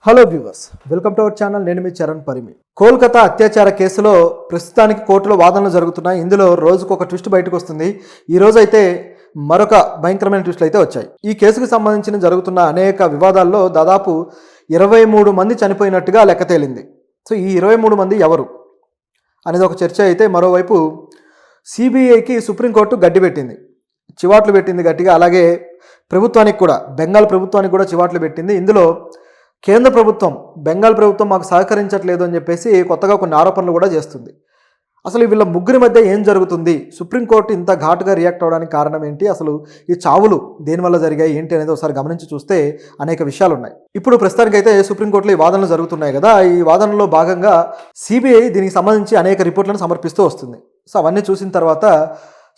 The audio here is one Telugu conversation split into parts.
Hello viewers, welcome to our channel. నేను మీ చరణ్ పరిమి. కోల్కతా అత్యాచార కేసులో ప్రస్తుతానికి కోర్టులో వాదనలు జరుగుతున్నాయి. ఇందులో రోజుకు ఒక ట్విస్ట్ బయటకు వస్తుంది. ఈ రోజు అయితే మరొక భయంకరమైన ట్విస్టులు అయితే వచ్చాయి. ఈ కేసుకు సంబంధించిన జరుగుతున్న అనేక వివాదాల్లో దాదాపు 23 మంది చనిపోయినట్టుగా లెక్క తేలింది. సో ఈ 23 మంది ఎవరు అనేది ఒక చర్చ అయితే, మరోవైపు సిబిఐకి సుప్రీంకోర్టు గడ్డి పెట్టింది, చివాట్లు పెట్టింది గట్టిగా. అలాగే ప్రభుత్వానికి కూడా, బెంగాల్ ప్రభుత్వానికి కూడా చివాట్లు పెట్టింది. ఇందులో కేంద్ర ప్రభుత్వం, బెంగాల్ ప్రభుత్వం మాకు సహకరించట్లేదు అని చెప్పేసి కొత్తగా కొన్ని ఆరోపణలు కూడా చేస్తుంది. అసలు వీళ్ళ ముగ్గురి మధ్య ఏం జరుగుతుంది? సుప్రీంకోర్టు ఇంత ఘాటుగా రియాక్ట్ అవ్వడానికి కారణం ఏంటి? అసలు ఈ చావులు దేనివల్ల జరిగాయి ఏంటి అనేది ఒకసారి గమనించి చూస్తే అనేక విషయాలు ఉన్నాయి. ఇప్పుడు ప్రస్తుతానికైతే సుప్రీంకోర్టులో ఈ వాదనలు జరుగుతున్నాయి కదా. ఈ వాదనలో భాగంగా సిబిఐ దీనికి సంబంధించి అనేక రిపోర్ట్లను సమర్పిస్తూ వస్తుంది. సో అవన్నీ చూసిన తర్వాత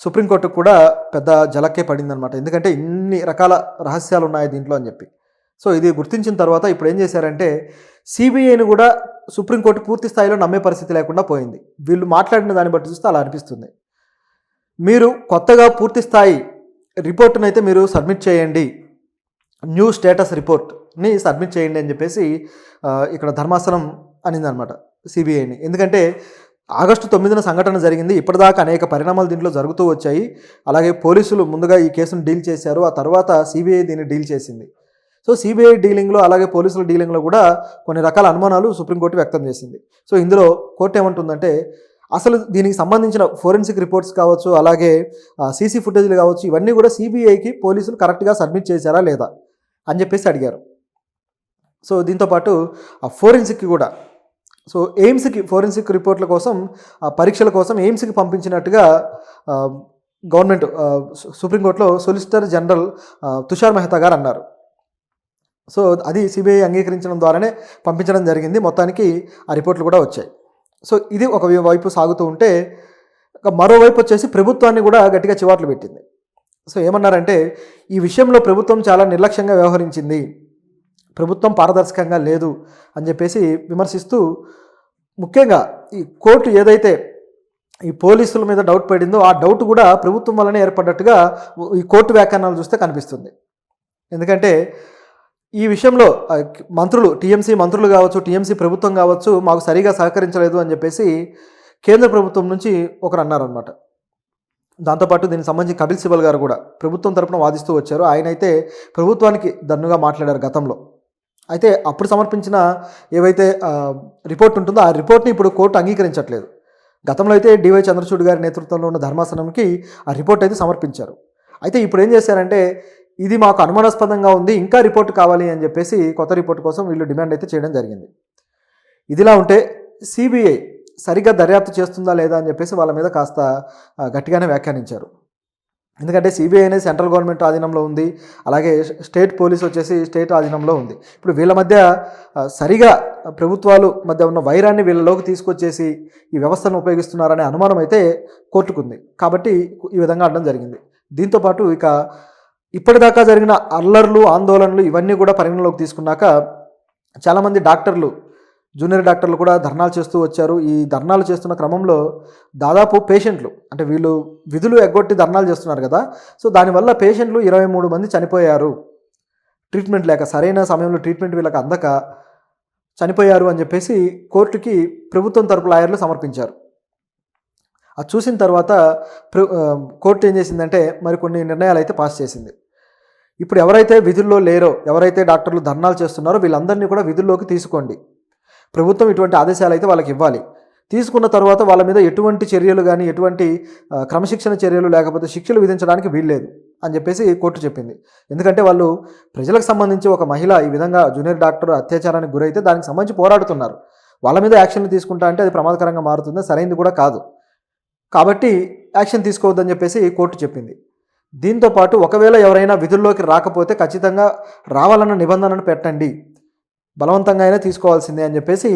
సుప్రీంకోర్టుకు కూడా పెద్ద జలక్కే పడిందనమాట. ఎందుకంటే ఇన్ని రకాల రహస్యాలు ఉన్నాయి దీంట్లో అని చెప్పి. సో ఇది గుర్తించిన తర్వాత ఇప్పుడు ఏం చేశారంటే, సిబిఐని కూడా సుప్రీంకోర్టు పూర్తి స్థాయిలో నమ్మే పరిస్థితి లేకుండా పోయింది. వీళ్ళు మాట్లాడిన దాన్ని బట్టి చూస్తే అలా అనిపిస్తుంది. మీరు కొత్తగా పూర్తి స్థాయి రిపోర్ట్ని అయితే మీరు సబ్మిట్ చేయండి, న్యూ స్టేటస్ రిపోర్ట్ని సబ్మిట్ చేయండి అని చెప్పేసి ఇక్కడ ధర్మాసనం అనిందనమాట సిబిఐని. ఎందుకంటే ఆగస్టు 9న సంఘటన జరిగింది. ఇప్పటిదాకా అనేక పరిణామాలు దీంట్లో జరుగుతూ వచ్చాయి. అలాగే పోలీసులు ముందుగా ఈ కేసును డీల్ చేశారు, ఆ తర్వాత సిబిఐ దీన్ని డీల్ చేసింది. సో సిబిఐ డీలింగ్లో అలాగే పోలీసుల డీలింగ్లో కూడా కొన్ని రకాల అనుమానాలు సుప్రీంకోర్టు వ్యక్తం చేసింది. సో ఇందులో కోర్టు ఏమంటుందంటే, అసలు దీనికి సంబంధించిన ఫోరెన్సిక్ రిపోర్ట్స్ కావచ్చు, అలాగే సీసీ ఫుటేజ్లు కావచ్చు, ఇవన్నీ కూడా సిబిఐకి పోలీసులు కరెక్ట్గా సబ్మిట్ చేశారా లేదా అని చెప్పేసి అడిగారు. సో దీంతోపాటు ఆ ఫోరెన్సిక్కి కూడా, సో ఎయిమ్స్కి ఫోరెన్సిక్ రిపోర్ట్ల కోసం, పరీక్షల కోసం ఎయిమ్స్కి పంపించినట్టుగా గవర్నమెంట్ సుప్రీంకోర్టులో సొలిసిటర్ జనరల్ తుషార్ మెహతా గారు అన్నారు. సో అది సిబిఐ అంగీకరించడం ద్వారానే పంపించడం జరిగింది. మొత్తానికి ఆ రిపోర్ట్లు కూడా వచ్చాయి. సో ఇది ఒక వైపు సాగుతూ ఉంటే, మరోవైపు వచ్చేసి ప్రభుత్వాన్ని కూడా గట్టిగా చివాట్లు పెట్టింది. సో ఏమన్నారంటే, ఈ విషయంలో ప్రభుత్వం చాలా నిర్లక్ష్యంగా వ్యవహరించింది, ప్రభుత్వం పారదర్శకంగా లేదు అని చెప్పేసి విమర్శిస్తూ, ముఖ్యంగా ఈ కోర్టు ఏదైతే ఈ పోలీసుల మీద డౌట్ పడిందో ఆ డౌట్ కూడా ప్రభుత్వం వల్లనే ఏర్పడ్డట్టుగా ఈ కోర్టు వ్యాఖ్యానాలు చూస్తే కనిపిస్తుంది. ఎందుకంటే ఈ విషయంలో మంత్రులు, టీఎంసీ మంత్రులు కావచ్చు, టీఎంసీ ప్రభుత్వం కావచ్చు, మాకు సరిగా సహకరించలేదు అని చెప్పేసి కేంద్ర ప్రభుత్వం నుంచి ఒకరు అన్నారనమాట. దాంతోపాటు దీనికి సంబంధించి కపిల్ సిబల్ గారు కూడా ప్రభుత్వం తరపున వాదిస్తూ వచ్చారు. ఆయన అయితే ప్రభుత్వానికి దన్నుగా మాట్లాడారు గతంలో. అయితే అప్పుడు సమర్పించిన ఏవైతే రిపోర్ట్ ఉంటుందో ఆ రిపోర్ట్ని ఇప్పుడు కోర్టు అంగీకరించట్లేదు. గతంలో అయితే డివై చంద్రచూడ్ గారి నేతృత్వంలో ఉన్న ధర్మాసనంకి ఆ రిపోర్ట్ అయితే సమర్పించారు. అయితే ఇప్పుడు ఏం చేశారంటే, ఇది మాకు అనుమానాస్పదంగా ఉంది, ఇంకా రిపోర్ట్ కావాలి అని చెప్పేసి కొత్త రిపోర్ట్ కోసం వీళ్ళు డిమాండ్ అయితే చేయడం జరిగింది. ఇదిలా ఉంటే సిబిఐ సరిగ్గా దర్యాప్తు చేస్తుందా లేదా అని చెప్పేసి వాళ్ళ మీద కాస్త గట్టిగానే వ్యాఖ్యానించారు. ఎందుకంటే సిబిఐ అనేది సెంట్రల్ గవర్నమెంట్ ఆధీనంలో ఉంది, అలాగే స్టేట్ పోలీస్ వచ్చేసి స్టేట్ ఆధీనంలో ఉంది. ఇప్పుడు వీళ్ళ మధ్య సరిగా ప్రభుత్వాలు మధ్య ఉన్న వైరాన్ని వీళ్ళలోకి తీసుకొచ్చేసి ఈ వ్యవస్థను ఉపయోగిస్తున్నారనే అనుమానం అయితే కోర్టుకుంది. కాబట్టి ఈ విధంగా అనడం జరిగింది. దీంతోపాటు ఇక ఇప్పటిదాకా జరిగిన అల్లర్లు, ఆందోళనలు ఇవన్నీ కూడా పరిగణలోకి తీసుకున్నాక చాలామంది డాక్టర్లు, జూనియర్ డాక్టర్లు కూడా ధర్నాలు చేస్తూ వచ్చారు. ఈ ధర్నాలు చేస్తున్న క్రమంలో దాదాపు పేషెంట్లు, అంటే వీళ్ళు విధులు ఎగ్గొట్టి ధర్నాలు చేస్తున్నారు కదా, సో దానివల్ల పేషెంట్లు 23 మంది చనిపోయారు, ట్రీట్మెంట్ లేక, సరైన సమయంలో ట్రీట్మెంట్ వీళ్ళకి అందక చనిపోయారు అని చెప్పేసి కోర్టుకి ప్రభుత్వం తరపు లాయర్లు సమర్పించారు. అది చూసిన తర్వాత కోర్టు ఏం చేసిందంటే మరికొన్ని నిర్ణయాలు అయితే పాస్ చేసింది. ఇప్పుడు ఎవరైతే విధుల్లో లేరో, ఎవరైతే డాక్టర్లు ధర్నాలు చేస్తున్నారో వీళ్ళందరినీ కూడా విధుల్లోకి తీసుకోండి, ప్రభుత్వం ఇటువంటి ఆదేశాలు అయితే వాళ్ళకి ఇవ్వాలి. తీసుకున్న తర్వాత వాళ్ళ మీద ఎటువంటి చర్యలు కానీ, ఎటువంటి క్రమశిక్షణ చర్యలు లేకపోతే శిక్షలు విధించడానికి వీల్లేదు అని చెప్పేసి కోర్టు చెప్పింది. ఎందుకంటే వాళ్ళు ప్రజలకు సంబంధించి ఒక మహిళ ఈ విధంగా జూనియర్ డాక్టర్ అత్యాచారానికి గురైతే దానికి సంబంధించి పోరాడుతున్నారు. వాళ్ళ మీద యాక్షన్లు తీసుకుంటా అంటే అది ప్రమాదకరంగా మారుతుంది, సరైనది కూడా కాదు. కాబట్టి యాక్షన్ తీసుకోవద్దని చెప్పేసి కోర్టు చెప్పింది. దీంతోపాటు ఒకవేళ ఎవరైనా విధుల్లోకి రాకపోతే ఖచ్చితంగా రావాలన్న నిబంధనను పెట్టండి, బలవంతంగా అయినా తీసుకోవాల్సిందే అని చెప్పేసి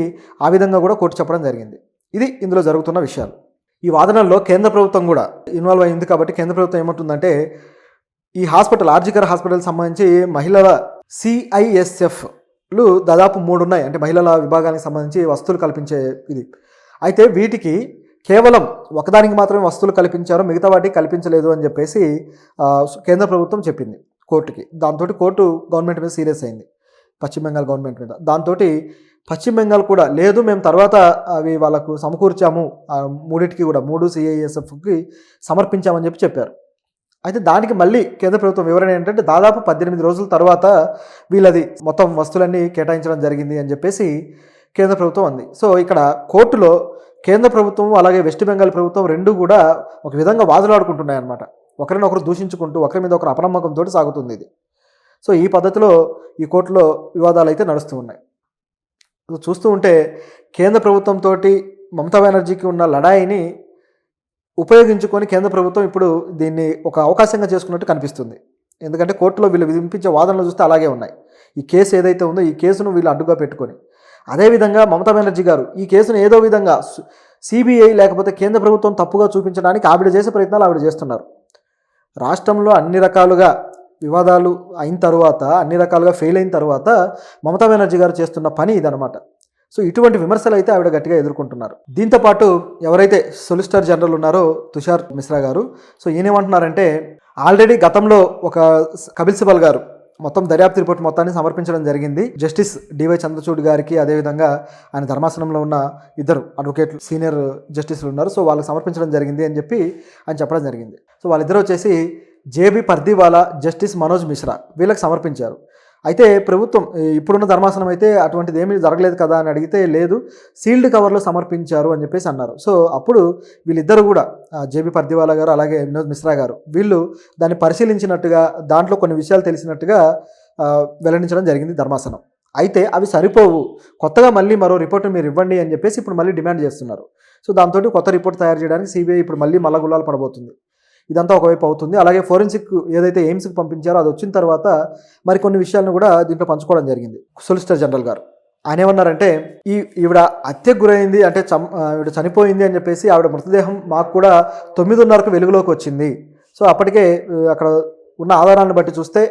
ఆ విధంగా కూడా కోర్టు చెప్పడం జరిగింది. ఇది ఇందులో జరుగుతున్న విషయాలు. ఈ వాదనల్లో కేంద్ర ప్రభుత్వం కూడా ఇన్వాల్వ్ అయింది. కాబట్టి కేంద్ర ప్రభుత్వం ఏమంటుందంటే, ఈ హాస్పిటల్, ఆర్జికర్ హాస్పిటల్కి సంబంధించి మహిళల CISFలు దాదాపు 3 ఉన్నాయి, అంటే మహిళల విభాగానికి సంబంధించి వస్తువులు కల్పించే ఇది. అయితే వీటికి కేవలం ఒకదానికి మాత్రమే వస్తువులు కల్పించారు, మిగతా వాటికి కల్పించలేదు అని చెప్పేసి కేంద్ర ప్రభుత్వం చెప్పింది కోర్టుకి. దాంతో కోర్టు గవర్నమెంట్ మీద సీరియస్ అయింది. పశ్చిమ బెంగాల్ గవర్నమెంట్ మీద. దాంతో పశ్చిమ బెంగాల్ కూడా లేదు, మేము తర్వాత అవి వాళ్ళకు సమకూర్చాము, మూడింటికి కూడా 3 CISFకి సమర్పించామని చెప్పారు. అయితే దానికి మళ్ళీ కేంద్ర ప్రభుత్వం వివరణ ఏంటంటే దాదాపు 18 రోజుల తర్వాత వీళ్ళది మొత్తం వస్తువులన్నీ కేటాయించడం జరిగింది అని చెప్పేసి కేంద్ర ప్రభుత్వం అంది. సో ఇక్కడ కోర్టులో కేంద్ర ప్రభుత్వం అలాగే వెస్ట్ బెంగాల్ ప్రభుత్వం రెండు కూడా ఒక విధంగా వాదులాడుకుంటున్నాయన్నమాట. ఒకరినొకరు దూషించుకుంటూ ఒకరి మీద ఒకరు అపనమ్మకంతో సాగుతుంది ఇది. సో ఈ పద్ధతిలో ఈ కోర్టులో వివాదాలు అయితే నడుస్తూ ఉన్నాయి. చూస్తూ ఉంటే కేంద్ర ప్రభుత్వంతో మమతా బెనర్జీకి ఉన్న లడాయిని ఉపయోగించుకొని కేంద్ర ప్రభుత్వం ఇప్పుడు దీన్ని ఒక అవకాశంగా చేసుకున్నట్టు కనిపిస్తుంది. ఎందుకంటే కోర్టులో వీళ్ళు వినిపించే వాదనలు చూస్తే అలాగే ఉన్నాయి. ఈ కేసు ఏదైతే ఉందో ఈ కేసును వీళ్ళు అడ్డుగా పెట్టుకొని, అదేవిధంగా మమతా బెనర్జీ గారు ఈ కేసును ఏదో విధంగా సిబిఐ లేకపోతే కేంద్ర ప్రభుత్వం తప్పుగా చూపించడానికి ఆవిడ చేసే ప్రయత్నాలు ఆవిడ చేస్తున్నారు. రాష్ట్రంలో అన్ని రకాలుగా వివాదాలు అయిన తర్వాత, అన్ని రకాలుగా ఫెయిల్ అయిన తర్వాత మమతా బెనర్జీ గారు చేస్తున్న పని ఇదనమాట. సో ఇటువంటి విమర్శలు అయితే ఆవిడ గట్టిగా ఎదుర్కొంటున్నారు. దీంతోపాటు ఎవరైతే సొలిసిటర్ జనరల్ ఉన్నారో తుషార్ మిశ్రా గారు, సో ఈయనేమంటున్నారంటే ఆల్రెడీ గతంలో ఒక కపిల్ సిబల్ గారు మొత్తం దర్యాప్తు రిపోర్ట్ మొత్తాన్ని సమర్పించడం జరిగింది జస్టిస్ డివై చంద్రచూడ్ గారికి, అదేవిధంగా ఆయన ధర్మాసనంలో ఉన్న ఇద్దరు అడ్వకేట్లు సీనియర్ జస్టిస్లు ఉన్నారు, సో వాళ్ళకి సమర్పించడం జరిగింది అని చెప్పి ఆయన చెప్పడం జరిగింది. సో వాళ్ళిద్దరూ వచ్చేసి జేబీ పర్దీవాలా, జస్టిస్ మనోజ్ మిశ్రా వీళ్ళకి సమర్పించారు. అయితే ప్రభుత్వం ఇప్పుడున్న ధర్మాసనం అయితే అటువంటిది ఏమీ జరగలేదు కదా అని అడిగితే లేదు, సీల్డ్ కవర్లో సమర్పించారు అని చెప్పేసి అన్నారు. సో అప్పుడు వీళ్ళిద్దరు కూడా జేబీ పర్దీవాలా గారు అలాగే వినోద్ మిశ్రా గారు వీళ్ళు దాన్ని పరిశీలించినట్టుగా, దాంట్లో కొన్ని విషయాలు తెలిసినట్టుగా వెల్లడించడం జరిగింది ధర్మాసనం. అయితే అవి సరిపోవు, కొత్తగా మళ్ళీ మరో రిపోర్ట్ మీరు ఇవ్వండి అని చెప్పేసి ఇప్పుడు మళ్ళీ డిమాండ్ చేస్తున్నారు. సో దాంతో కొత్త రిపోర్ట్ తయారు చేయడానికి సిబిఐ ఇప్పుడు మళ్ళీ గుల్లాలు పడబోతుంది. ఇదంతా ఒకవైపు అవుతుంది. అలాగే ఫోరెన్సిక్ ఏదైతే ఎయిమ్స్కి పంపించారో అది వచ్చిన తర్వాత మరికొన్ని విషయాలను కూడా దీంట్లో పంచుకోవడం జరిగింది సొలిసిటర్ జనరల్ గారు. ఆయన ఏమన్నారంటే ఈవిడ హత్యకు గురైంది అంటే ఈవిడ చనిపోయింది అని చెప్పేసి ఆవిడ మృతదేహం మాకు కూడా 9:30కు వెలుగులోకి వచ్చింది. సో అప్పటికే అక్కడ ఉన్న ఆధారాలను బట్టి చూస్తే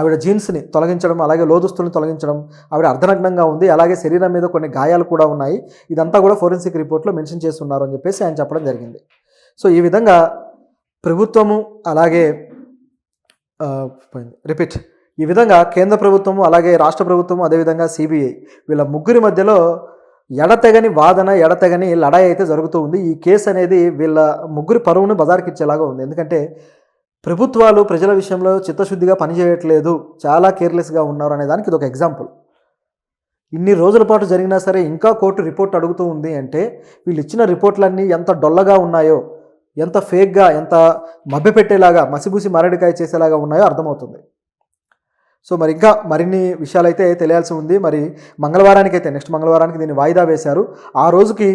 ఆవిడ జీన్స్ని తొలగించడం, అలాగే లోదుస్తుల్ని తొలగించడం, ఆవిడ అర్ధనగ్నంగా ఉంది, అలాగే శరీరం మీద కొన్ని గాయాలు కూడా ఉన్నాయి, ఇదంతా కూడా ఫోరెన్సిక్ రిపోర్ట్లో మెన్షన్ చేస్తున్నారు అని చెప్పేసి ఆయన చెప్పడం జరిగింది. సో ఈ విధంగా ప్రభుత్వము అలాగే ఈ విధంగా కేంద్ర ప్రభుత్వము అలాగే రాష్ట్ర ప్రభుత్వము అదేవిధంగా సిబిఐ వీళ్ళ ముగ్గురి మధ్యలో ఎడతెగని వాదన, ఎడతెగని లడాయి అయితే జరుగుతూ ఉంది. ఈ కేసు అనేది వీళ్ళ ముగ్గురి పరువును బజార్కిచ్చేలాగా ఉంది. ఎందుకంటే ప్రభుత్వాలు ప్రజల విషయంలో చిత్తశుద్ధిగా పనిచేయట్లేదు, చాలా కేర్లెస్గా ఉన్నారు అనే దానికి ఇది ఒక ఎగ్జాంపుల్. ఇన్ని రోజుల పాటు జరిగినా సరే ఇంకా కోర్టు రిపోర్ట్ అడుగుతూ ఉంది అంటే వీళ్ళు ఇచ్చిన రిపోర్ట్లన్నీ ఎంత డొల్లగా ఉన్నాయో, ఎంత ఫేక్గా, ఎంత మభ్యపెట్టేలాగా, మసిబూసి మరడికాయ చేసేలాగా ఉన్నాయో అర్థమవుతుంది. సో మరి ఇంకా మరిన్ని విషయాలు అయితే తెలియాల్సి ఉంది. మరి నెక్స్ట్ మంగళవారానికి దీన్ని వాయిదా వేశారు. ఆ రోజుకి